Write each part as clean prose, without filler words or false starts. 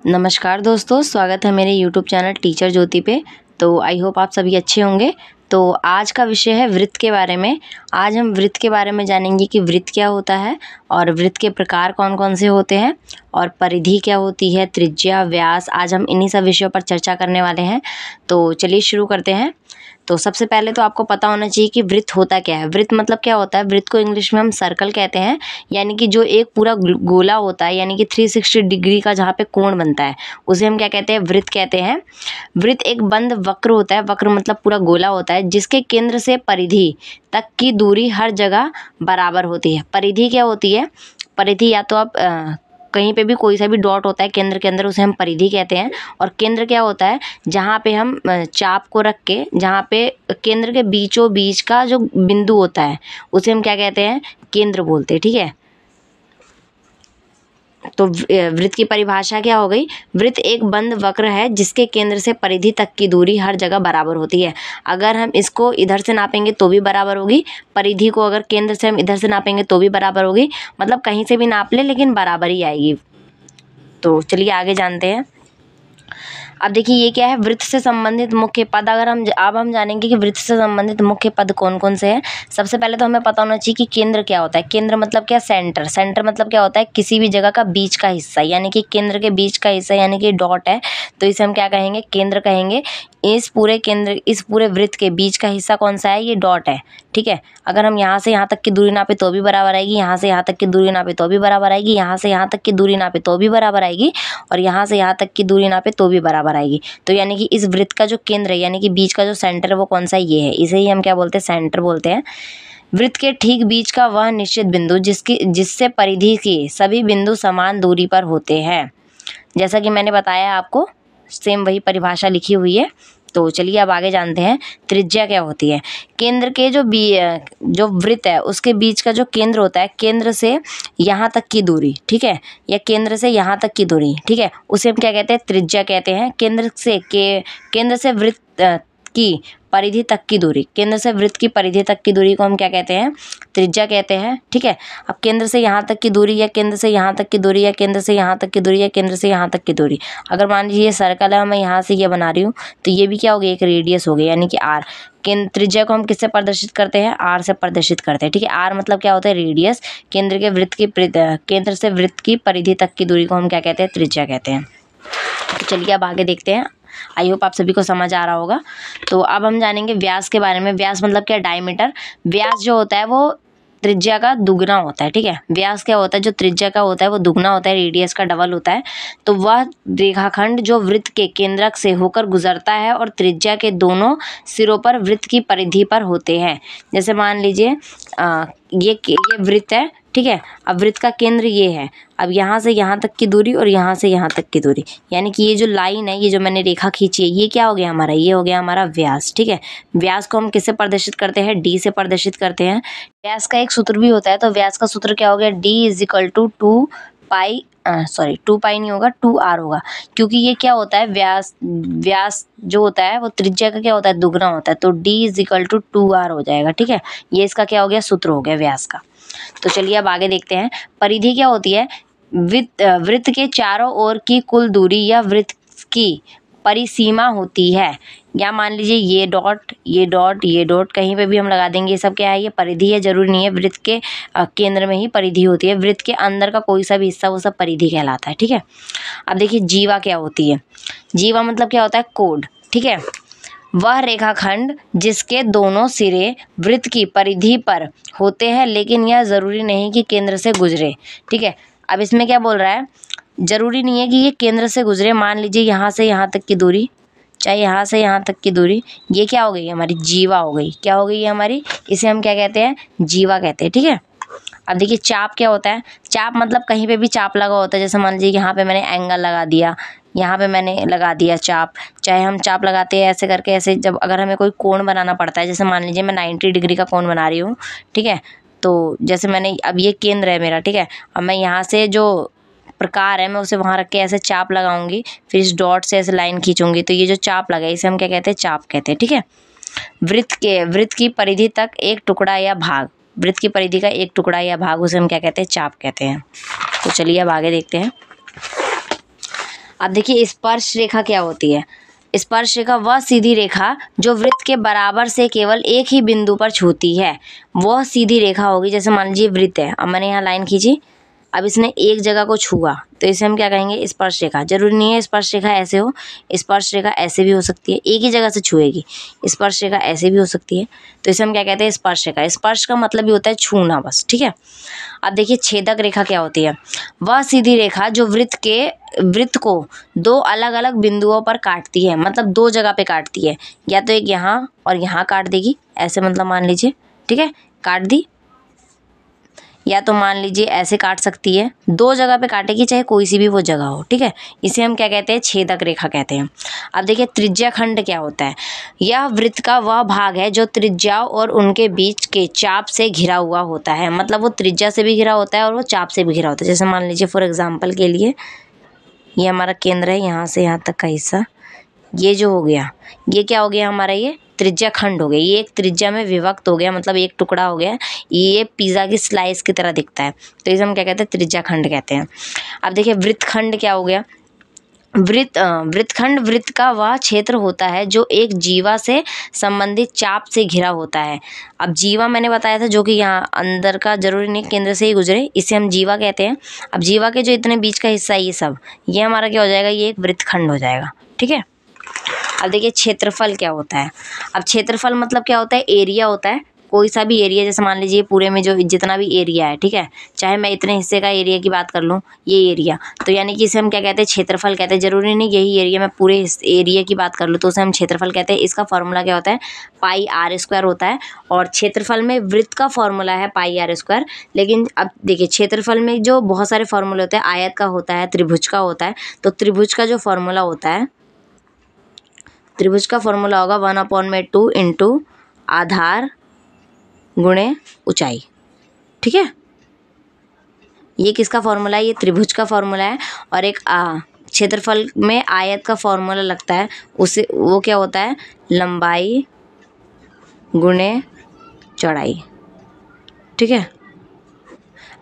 नमस्कार दोस्तों, स्वागत है मेरे यूट्यूब चैनल टीचर ज्योति पे। तो आई होप आप सभी अच्छे होंगे। तो आज का विषय है वृत्त के बारे में। आज हम वृत्त के बारे में जानेंगे कि वृत्त क्या होता है और वृत्त के प्रकार कौन कौन से होते हैं और परिधि क्या होती है, त्रिज्या, व्यास। आज हम इन्हीं सब विषयों पर चर्चा करने वाले हैं। तो चलिए शुरू करते हैं। तो सबसे पहले तो आपको पता होना चाहिए कि वृत्त होता क्या है। वृत्त मतलब क्या होता है? वृत्त को इंग्लिश में हम सर्कल कहते हैं, यानी कि जो एक पूरा गोला होता है, यानी कि 360 डिग्री का जहाँ पे कोण बनता है उसे हम क्या कहते हैं? वृत्त कहते हैं। वृत्त एक बंद वक्र होता है। वक्र मतलब पूरा गोला होता है जिसके केंद्र से परिधि तक की दूरी हर जगह बराबर होती है। परिधि क्या होती है? परिधि या तो आप कहीं पे भी कोई सा भी डॉट होता है केंद्र के अंदर, उसे हम परिधि कहते हैं। और केंद्र क्या होता है? जहाँ पे हम चाप को रख के, जहाँ पे केंद्र के बीचों बीच का जो बिंदु होता है उसे हम क्या कहते हैं? केंद्र बोलते हैं। ठीक है। तो वृत्त की परिभाषा क्या हो गई? वृत्त एक बंद वक्र है जिसके केंद्र से परिधि तक की दूरी हर जगह बराबर होती है। अगर हम इसको इधर से नापेंगे तो भी बराबर होगी, परिधि को अगर केंद्र से हम इधर से नापेंगे तो भी बराबर होगी। मतलब कहीं से भी नाप ले लेकिन बराबर ही आएगी। तो चलिए आगे जानते हैं। अब देखिए ये क्या है? वृत्त से संबंधित मुख्य पद। अगर हम जानेंगे कि वृत्त से संबंधित मुख्य पद कौन कौन से हैं। सबसे पहले तो हमें पता होना चाहिए कि केंद्र क्या होता है। केंद्र मतलब क्या? सेंटर। सेंटर मतलब क्या होता है? किसी भी जगह का बीच का हिस्सा, यानी कि केंद्र के बीच का हिस्सा, यानी कि डॉट है तो इसे हम क्या कहेंगे? केंद्र कहेंगे। इस पूरे वृत्त के बीच का हिस्सा कौन सा है? ये डॉट है। ठीक है। अगर हम यहाँ से यहाँ तक की दूरी नापे तो भी बराबर आएगी, यहाँ से यहाँ तक की दूरी नापे तो भी बराबर आएगी, यहाँ से यहाँ तक की दूरी नापे तो भी बराबर आएगी, और यहाँ से यहाँ तक की दूरी नापे तो भी बराबर आएगी। तो यानी कि इस वृत्त का जो केंद्र है, यानी कि बीच का जो सेंटर है, वो कौन सा? ये है। इसे ही हम क्या बोलते हैं? सेंटर बोलते हैं। वृत्त के ठीक बीच का वह निश्चित बिंदु जिससे परिधि के सभी बिंदु समान दूरी पर होते हैं। जैसा कि मैंने बताया आपको, सेम वही परिभाषा लिखी हुई है। तो चलिए अब आगे जानते हैं त्रिज्या क्या होती है। केंद्र के जो वृत्त है उसके बीच का जो केंद्र होता है, केंद्र से यहाँ तक की दूरी, ठीक है, या केंद्र से यहाँ तक की दूरी, ठीक है, उसे हम क्या कहते हैं? त्रिज्या कहते हैं। केंद्र से वृत्त की परिधि तक की दूरी, केंद्र से वृत्त की परिधि तक की दूरी को हम क्या कहते हैं? त्रिज्या कहते हैं। ठीक है। अब केंद्र से यहाँ तक की दूरी, या केंद्र से यहाँ तक की दूरी, या केंद्र से यहाँ तक की दूरी, या केंद्र से यहाँ तक की दूरी। अगर मान लीजिए ये सर्कल है, मैं यहाँ से ये बना रही हूँ, तो ये भी क्या हो गई? एक रेडियस हो गई, यानी कि आर। त्रिज्या को हम किससे प्रदर्शित करते हैं? आर से प्रदर्शित करते हैं। ठीक है। आर मतलब क्या होता है? रेडियस। केंद्र से वृत्त की परिधि तक की दूरी को हम क्या कहते हैं? त्रिज्या कहते हैं। तो चलिए अब आगे देखते हैं। आई होप आप सभी को समझ आ रहा होगा। तो अब हम जानेंगे व्यास के बारे में। व्यास मतलब क्या? डायमीटर। व्यास जो होता है वो त्रिज्या का दुगना होता है। ठीक है। व्यास क्या होता है? जो त्रिज्या का होता है वो दुगना होता है, रेडियस का डबल होता है। तो वह रेखाखंड जो वृत्त के केंद्रक से होकर गुजरता है और त्रिज्या के दोनों सिरों पर वृत्त की परिधि पर होते हैं। जैसे मान लीजिए ये वृत्त है, ठीक है। अब वृत्त का केंद्र ये है। अब यहाँ से यहाँ तक की दूरी और यहाँ से यहाँ तक की दूरी, यानी कि ये जो लाइन है, ये जो मैंने रेखा खींची है, ये क्या हो गया हमारा? ये हो गया हमारा व्यास। ठीक है। व्यास को हम किससे प्रदर्शित करते हैं? डी से प्रदर्शित करते हैं। व्यास का एक सूत्र भी होता है। तो व्यास का सूत्र क्या हो गया? डी इज इक्वल टू 2 पाई नहीं होगा, 2r होगा। क्योंकि ये क्या होता है? व्यास जो होता है वो त्रिज्या का क्या होता है? दुगना होता है। तो d is equal to 2r हो जाएगा। ठीक है। ये इसका क्या हो गया? सूत्र हो गया व्यास का। तो चलिए अब आगे देखते हैं। परिधि क्या होती है? वृत्त के चारों ओर की कुल दूरी या वृत्त की परिसीमा होती है। या मान लीजिए ये डॉट, ये डॉट, ये डॉट, कहीं पे भी हम लगा देंगे। ये सब क्या है? ये परिधि है। जरूरी नहीं है वृत्त के केंद्र में ही परिधि होती है। वृत्त के अंदर का कोई सा भी हिस्सा, वो सब परिधि कहलाता है। ठीक है। अब देखिए जीवा क्या होती है। जीवा मतलब क्या होता है? कोड। ठीक है। वह रेखाखंड जिसके दोनों सिरे वृत्त की परिधि पर होते हैं, लेकिन यह जरूरी नहीं कि केंद्र से गुजरे। ठीक है। अब इसमें क्या बोल रहा है? जरूरी नहीं है कि ये केंद्र से गुजरे। मान लीजिए यहाँ से यहाँ तक की दूरी, चाहे यहाँ से यहाँ तक की दूरी, ये क्या हो गई? हमारी जीवा हो गई। क्या हो गई ये हमारी? इसे हम क्या कहते हैं? जीवा कहते हैं। ठीक है। अब देखिए चाप क्या होता है? चाप मतलब कहीं पे भी चाप लगा होता है। जैसे मान लीजिए यहाँ पे मैंने एंगल लगा दिया, यहाँ पे मैंने लगा दिया चाप। चाहे हम चाप लगाते हैं ऐसे करके, ऐसे जब अगर हमें कोई कोण बनाना पड़ता है, जैसे मान लीजिए मैं 90 डिग्री का कोण बना रही हूँ, ठीक है। तो जैसे मैंने अब ये केंद्र है मेरा, ठीक है। अब मैं यहाँ से जो प्रकार है मैं उसे वहाँ रख के ऐसे चाप लगाऊंगी, फिर इस डॉट से ऐसे लाइन खींचूंगी, तो ये जो चाप लगा इसे हम क्या कहते हैं? चाप कहते हैं। ठीक है। वृत्त की परिधि तक एक टुकड़ा या भाग, वृत्त की परिधि का एक टुकड़ा या भाग, उसे हम क्या कहते हैं? चाप कहते हैं। तो चलिए अब आगे देखते हैं। अब देखिए स्पर्श रेखा क्या होती है। स्पर्श रेखा वह सीधी रेखा जो वृत्त के बराबर से केवल एक ही बिंदु पर छूती है, वह सीधी रेखा होगी। जैसे मान लीजिए वृत्त है, अब मैंने यहाँ लाइन खींची, अब इसने एक जगह को छुआ तो इसे हम क्या कहेंगे, स्पर्श रेखा। जरूरी नहीं है स्पर्श रेखा ऐसे हो, स्पर्श रेखा ऐसे भी हो सकती है, एक ही जगह से छुएगी। स्पर्श रेखा ऐसे भी हो सकती है, तो इसे हम क्या कहते हैं, स्पर्श रेखा। स्पर्श का मतलब भी होता है छूना बस, ठीक है। अब देखिए छेदक रेखा क्या होती है। वह सीधी रेखा जो वृत्त को दो अलग अलग बिंदुओं पर काटती है, मतलब दो जगह पे काटती है, या तो एक यहाँ और यहाँ काट देगी, ऐसे मतलब मान लीजिए, ठीक है, काट दी, या तो मान लीजिए ऐसे काट सकती है, दो जगह पे काटेगी, चाहे कोई सी भी वो जगह हो, ठीक है। इसे हम क्या कहते हैं, छेदक रेखा कहते हैं। अब देखिए त्रिज्या खंड क्या होता है। यह वृत्त का वह भाग है जो त्रिज्या और उनके बीच के चाप से घिरा हुआ होता है, मतलब वो त्रिज्या से भी घिरा होता है और वो चाप से भी घिरा होता है। जैसे मान लीजिए फॉर एग्जाम्पल के लिए ये हमारा केंद्र है, यहाँ से यहाँ तक का हिस्सा, ये जो हो गया, ये क्या हो गया हमारा, ये त्रिज्या खंड हो गया। ये एक त्रिज्या में विभक्त हो गया, मतलब एक टुकड़ा हो गया। ये पिज़्ज़ा की स्लाइस की तरह दिखता है, तो इसे हम क्या कहते हैं, त्रिज्या खंड कहते हैं। अब देखिए वृत्त खंड क्या हो गया। वृत्तखंड वृत्त का वह क्षेत्र होता है जो एक जीवा से संबंधित चाप से घिरा होता है। अब जीवा मैंने बताया था जो कि यहाँ अंदर का, जरूरी नहीं केंद्र से ही गुजरे, इसे हम जीवा कहते हैं। अब जीवा के जो इतने बीच का हिस्सा है ये सब, ये हमारा क्या हो जाएगा, ये एक वृत्तखंड हो जाएगा, ठीक है। अब देखिए क्षेत्रफल क्या होता है। अब क्षेत्रफल मतलब क्या होता है, एरिया होता है, कोई सा भी एरिया। जैसे मान लीजिए पूरे में जो जितना भी एरिया है, ठीक है, चाहे मैं इतने हिस्से का एरिया की बात कर लूँ, ये एरिया, तो यानी कि इसे हम क्या कहते हैं, क्षेत्रफल कहते हैं। जरूरी नहीं यही एरिया, मैं पूरे एरिया की बात कर लूँ तो उसे हम क्षेत्रफल कहते हैं। इसका फॉर्मूला क्या होता है, पाई आर स्क्वायर होता है। और क्षेत्रफल में वृत्त का फॉर्मूला है पाई आर स्क्वायर। लेकिन अब देखिए क्षेत्रफल में जो बहुत सारे फॉर्मूले होते हैं, आयत का होता है, त्रिभुज का होता है। तो त्रिभुज का जो फॉर्मूला होता है, त्रिभुज का फॉर्मूला होगा 1/2 इंटू आधार गुणे ऊंचाई, ठीक है। ये किसका फॉर्मूला है, ये त्रिभुज का फॉर्मूला है। और एक क्षेत्रफल में आयत का फॉर्मूला लगता है, उसे वो क्या होता है, लंबाई गुणे चौड़ाई, ठीक है।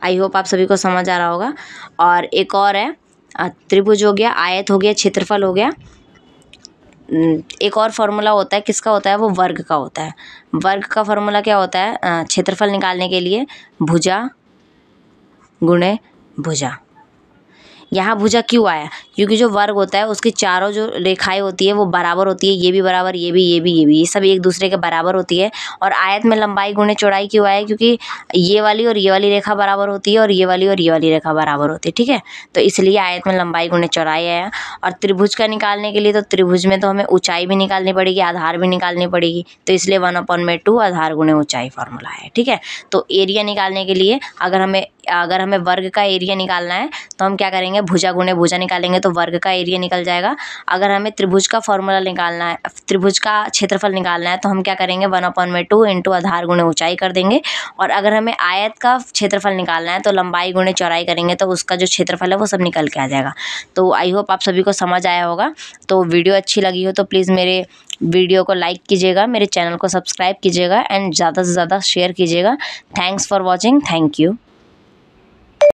आई होप आप सभी को समझ आ रहा होगा। और एक और है, त्रिभुज हो गया, आयत हो गया, क्षेत्रफल हो गया। एक और फॉर्मूला होता है, किसका होता है, वो वर्ग का होता है। वर्ग का फॉर्मूला क्या होता है, क्षेत्रफल निकालने के लिए भुजा गुणे भुजा। यहाँ भुजा क्यों आया, क्योंकि जो वर्ग होता है उसकी चारों जो रेखाएं होती है वो बराबर होती है, ये भी बराबर, ये भी, ये भी, ये भी, ये सब एक दूसरे के बराबर होती है। और आयत में लंबाई गुणे चौड़ाई क्यों आया, क्योंकि ये वाली और ये वाली रेखा बराबर होती है और ये वाली और ये वाली रेखा बराबर होती है, ठीक है। तो इसलिए आयत में लंबाई गुणे चौड़ाई आया। और त्रिभुज का निकालने के लिए, तो त्रिभुज में तो हमें ऊंचाई भी निकालनी पड़ेगी, आधार भी निकालनी पड़ेगी, तो इसलिए 1/2 आधार गुणे ऊंचाई फॉर्मूला है, ठीक है। तो एरिया निकालने के लिए अगर हमें वर्ग का एरिया निकालना है तो हम क्या करेंगे, भुजा गुणे भुजा निकालेंगे तो वर्ग का एरिया निकल जाएगा। अगर हमें त्रिभुज का फॉर्मूला निकालना है, त्रिभुज का क्षेत्रफल निकालना है, तो हम क्या करेंगे, 1/2 इंटू आधार गुणे ऊंचाई कर देंगे। और अगर हमें आयत का क्षेत्रफल निकालना है तो लंबाई गुणे चौड़ाई करेंगे, तो उसका जो क्षेत्रफल है वो सब निकल के आ जाएगा। तो आई होप आप सभी को समझ आया होगा। तो वीडियो अच्छी लगी हो तो प्लीज़ मेरे वीडियो को लाइक कीजिएगा, मेरे चैनल को सब्सक्राइब कीजिएगा एंड ज़्यादा से ज़्यादा शेयर कीजिएगा। Thanks for watching, thank you.